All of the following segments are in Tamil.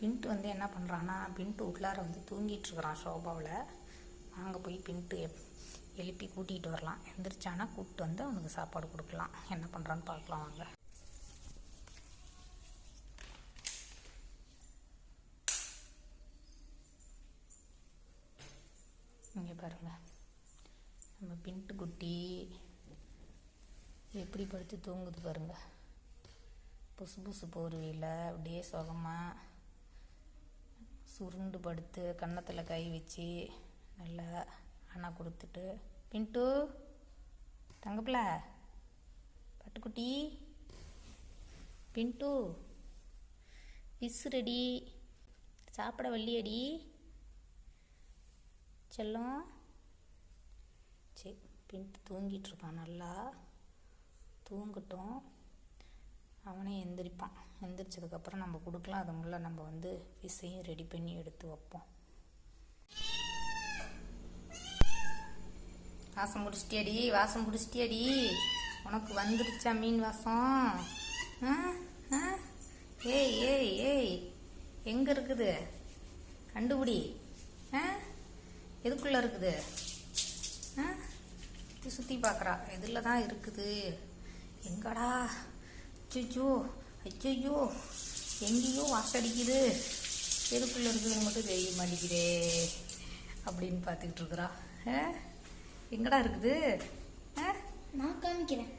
பின்ட்டு வந்து என்ன பண்ணுறான்னா, பின்ட்டு உள்ளார வந்து தூங்கிட்டு இருக்கிறான் சோபாவில். அங்கே போய் பின்ட்டு எழுப்பி கூட்டிகிட்டு வரலாம். எந்திரிச்சானா கூப்பிட்டு வந்து அவனுக்கு சாப்பாடு கொடுக்கலாம். என்ன பண்ணுறான்னு பார்க்கலாம் வாங்க. இங்கே பாருங்கள், நம்ம பின்ட்டு குட்டி எப்படி படுத்து தூங்குது பாருங்கள். புசு புசு போர்வையில் அப்படியே சுகமாக சுருண்டு படுத்து கன்னத்தில் கை வச்சு நல்லா அணை கொடுத்துட்டு, பின்ட்டு தங்கப்பில பட்டுக்குட்டி பின்ட்டு விசுரடி சாப்பிட வள்ளியடி செல்லம். சரி, பின்ட்டு தூங்கிட்டுருக்கான். நல்லா தூங்கட்டும், அவனே எந்திரிப்பான். எந்திரிச்சதுக்கப்புறம் நம்ம கொடுக்கலாம். அது முள்ள நம்ம வந்து ஃபிஷ்ஷையும் ரெடி பண்ணி எடுத்து வைப்போம். வாசம் பிடிச்சிட்டியாடி, வாசம் பிடிச்சிட்டியாடி, உனக்கு வந்துருச்சா மீன் வாசம்? ஏய் ஏய் ஏய், எங்கே இருக்குது கண்டுபிடி. எதுக்குள்ளே இருக்குது? சுற்றி சுற்றி பார்க்குறா, எதில் தான் இருக்குது? எங்கடா? அச்சோ அச்சோ, எங்கேயோ வாசடிக்குது, எதுக்குள்ளே இருக்குதுன்னு மட்டும் தெரிய மாட்டேங்குதே அப்படின்னு பார்த்துக்கிட்டு இருக்கிறா. எங்கடா இருக்குது? நான் காமிக்கிறேன்.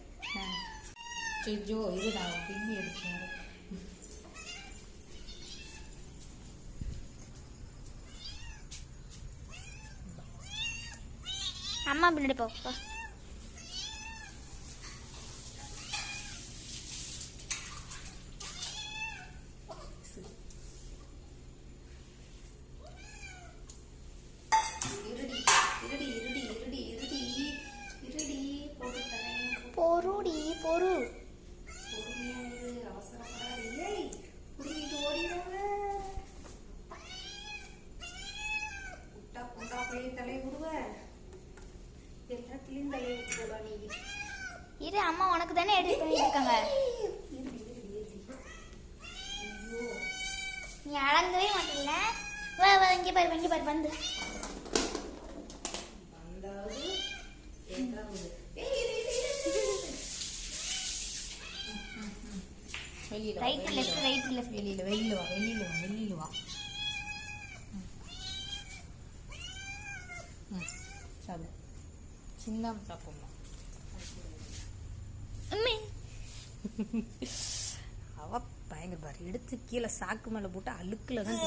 அச்சோ, இது நான் பின்னி எடுக்கிறேன். அம்மா பின்னாடி பாப்பா. பொருடி பொரு இரு, அம்மா உனக்கு தானே எடுத்து பண்ணிருக்காங்க. நீ அடங்கவே மாட்டல. வா வா, இங்கே பாரு, இங்கே பாரு வந்து. Right left right left. வெளியில வா. சாப்பிடு, சின்ன சாப்பிடணும். அவ பயங்கர பாரு, எடுத்து கீழே சாக்கு மேலே போட்டு அழுக்குல தான்